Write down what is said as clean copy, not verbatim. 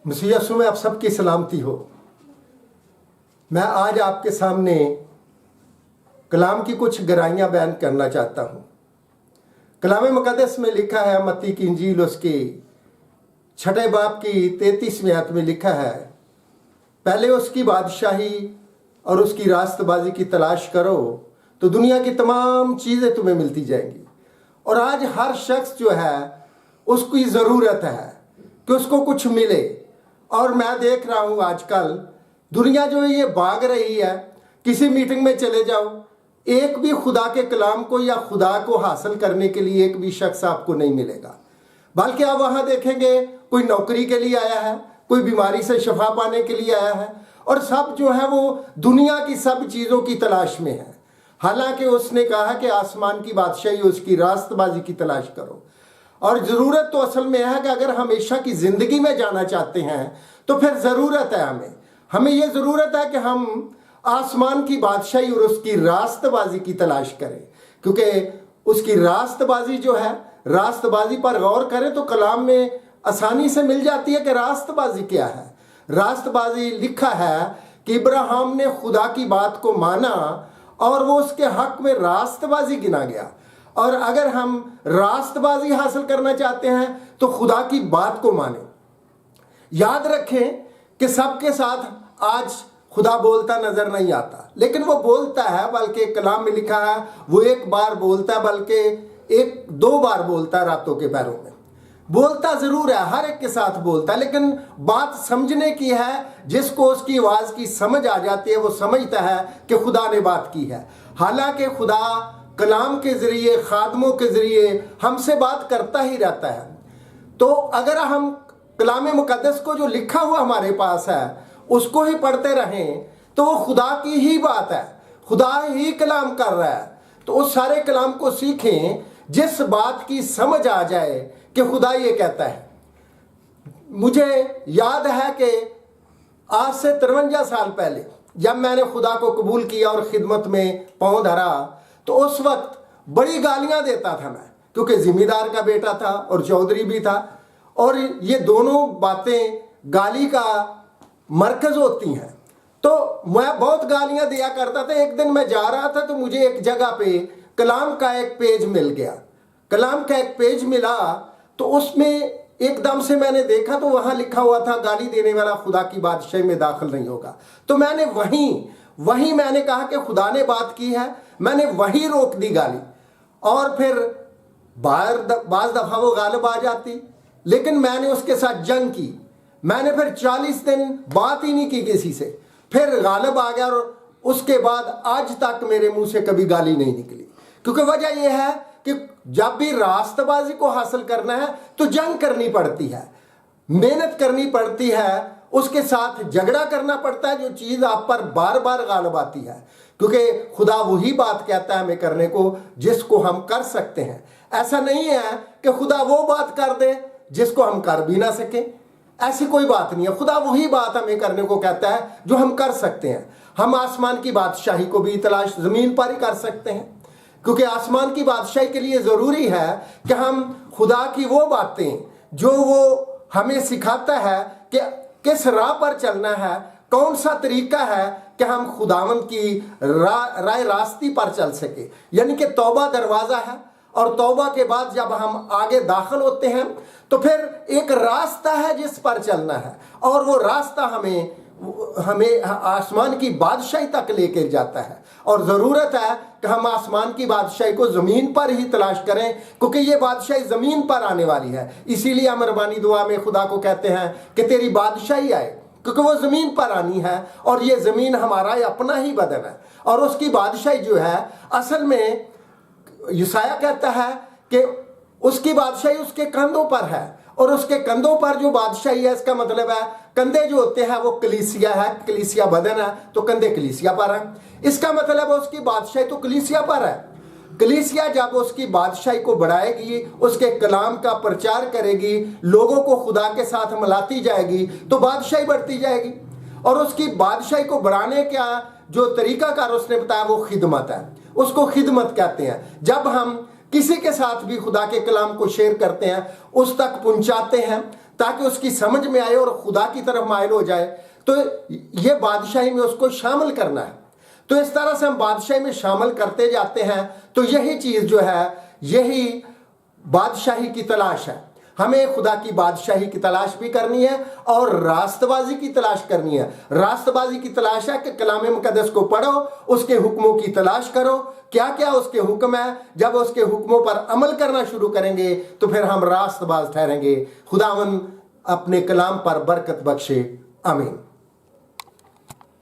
मसीह यीशु में आप सबकी सलामती हो। मैं आज आपके सामने कलाम की कुछ गहराइयाँ बयान करना चाहता हूँ। कलाम मुक़द्दस में लिखा है, मत्ती की इंजील उसके 6 बाब की 33वीं आयत में लिखा है, पहले उसकी बादशाही और उसकी रास्तबाजी की तलाश करो तो दुनिया की तमाम चीज़ें तुम्हें मिलती जाएंगी। और आज हर शख्स जो है उसकी ज़रूरत है कि उसको कुछ मिले। और मैं देख रहा हूँ आजकल दुनिया जो ये भाग रही है, किसी मीटिंग में चले जाओ, एक भी खुदा के कलाम को या खुदा को हासिल करने के लिए एक भी शख्स आपको नहीं मिलेगा। बल्कि आप वहाँ देखेंगे कोई नौकरी के लिए आया है, कोई बीमारी से शफा पाने के लिए आया है, और सब जो है वो दुनिया की सब चीज़ों की तलाश में है। हालांकि उसने कहा कि आसमान की बादशाही उसकी रास्तबाजी की तलाश करो। और ज़रूरत तो असल में है कि अगर हमेशा की ज़िंदगी में जाना चाहते हैं तो फिर ज़रूरत है हमें ये ज़रूरत है कि हम आसमान की बादशाही और उसकी रास्तबाजी की तलाश करें। क्योंकि उसकी रास्तबाजी जो है, रास्तबाजी पर गौर करें तो कलाम में आसानी से मिल जाती है कि रास्तबाजी क्या है। रास्तबाजी लिखा है कि इब्राहिम ने खुदा की बात को माना और वो उसके हक में रास्तबाजी गिना गया। और अगर हम रास्तबाजी हासिल करना चाहते हैं तो खुदा की बात को माने। याद रखें कि सबके साथ आज खुदा बोलता नजर नहीं आता, लेकिन वो बोलता है, बल्कि कलाम में लिखा है वो एक बार बोलता है, बल्कि 1-2 बार बोलता है रातों के पैरों में। बोलता जरूर है, हर एक के साथ बोलता है, लेकिन बात समझने की है। जिसको उसकी आवाज़ की समझ आ जाती है वो समझता है कि खुदा ने बात की है। हालांकि खुदा कलाम के ज़रिए, खादमों के ज़रिए हमसे बात करता ही रहता है। तो अगर हम कलाम मुक़द्दस को जो लिखा हुआ हमारे पास है उसको ही पढ़ते रहें तो वो खुदा की ही बात है, खुदा ही कलाम कर रहा है। तो उस सारे कलाम को सीखें जिस बात की समझ आ जाए कि खुदा ये कहता है। मुझे याद है कि आज से 53 साल पहले जब मैंने खुदा को कबूल किया और खिदमत में पाँव धरा, तो उस वक्त बड़ी गालियां देता था मैं, क्योंकि ज़िम्मेदार का बेटा था और चौधरी भी था, और ये दोनों बातें गाली का मरकज़ होती हैं। तो मैं बहुत गालियां दिया करता था। एक दिन मैं जा रहा था तो मुझे एक जगह पे कलाम का एक पेज मिल गया। कलाम का एक पेज मिला तो उसमें एकदम से मैंने देखा तो वहाँ लिखा हुआ था, गाली देने वाला खुदा की बादशाही में दाखिल नहीं होगा। तो मैंने वहीं मैंने कहा कि खुदा ने बात की है, मैंने वहीं रोक दी गाली। और फिर बाज़ दफ़ा वो गालिब आ जाती, लेकिन मैंने उसके साथ जंग की। मैंने फिर 40 दिन बात ही नहीं की किसी से, फिर गालिब आ गया। और उसके बाद आज तक मेरे मुंह से कभी गाली नहीं निकली। क्योंकि वजह यह है कि जब भी रास्तबाजी को हासिल करना है तो जंग करनी पड़ती है, मेहनत करनी पड़ती है, उसके साथ झगड़ा करना पड़ता है, जो चीज़ आप पर बार बार गालिब आती है। क्योंकि खुदा वही बात कहता है हमें करने को जिसको हम कर सकते हैं। ऐसा नहीं है कि खुदा वो बात कर दे जिसको हम कर भी ना सकें, ऐसी कोई बात नहीं है। खुदा वही बात हमें करने को कहता है जो हम कर सकते हैं। हम आसमान की बादशाही को भी तलाश ज़मीन पर ही कर सकते हैं, क्योंकि आसमान की बादशाही के लिए ज़रूरी है कि हम खुदा की वो बातें जो वो हमें सिखाता है कि किस राह पर चलना है, कौन सा तरीका है कि हम खुदावंद की राय रास्ती पर चल सके। यानी कि तौबा दरवाज़ा है, और तौबा के बाद जब हम आगे दाखिल होते हैं तो फिर एक रास्ता है जिस पर चलना है, और वो रास्ता हमें आसमान की बादशाही तक लेकर जाता है। और ज़रूरत है कि हम आसमान की बादशाही को ज़मीन पर ही तलाश करें, क्योंकि ये बादशाही ज़मीन पर आने वाली है। इसीलिए हम रबानी दुआ में खुदा को कहते हैं कि तेरी बादशाही आए, क्योंकि वो ज़मीन पर आनी है। और ये ज़मीन हमारा अपना ही बदन है, और उसकी बादशाही जो है असल में यशायाह कहता है कि उसकी बादशाही उसके कंधों पर है। और उसके कंधों पर जो बादशाही है, इसका मतलब है कंधे जो होते हैं वो कलीसिया है, कलीसिया बदन है, तो कंधे कलीसिया पर है। इसका मतलब है उसकी बादशाही तो कलीसिया पर है। कलीसिया जब उसकी बादशाही को बढ़ाएगी, उसके कलाम का प्रचार करेगी, लोगों को खुदा के साथ मिलाती जाएगी, तो बादशाही बढ़ती जाएगी। और उसकी बादशाही को बढ़ाने का जो तरीकाकार उसने बताया वो खिदमत है, उसको खिदमत कहते हैं। जब हम किसी के साथ भी खुदा के कलाम को शेयर करते हैं, उस तक पहुंचाते हैं, ताकि उसकी समझ में आए और खुदा की तरफ माइल हो जाए, तो ये बादशाही में उसको शामिल करना है। तो इस तरह से हम बादशाही में शामिल करते जाते हैं। तो यही चीज़ जो है, यही बादशाही की तलाश है। हमें खुदा की बादशाही की तलाश भी करनी है और रास्तबाजी की तलाश करनी है। रास्तबाजी की तलाश है कि कलाम मुकद्दस को पढ़ो, उसके हुक्मों की तलाश करो, क्या क्या उसके हुक्म है। जब उसके हुक्मों पर अमल करना शुरू करेंगे तो फिर हम रास्तबाज ठहरेंगे। खुदावन अपने कलाम पर बरकत बख्शे। आमीन।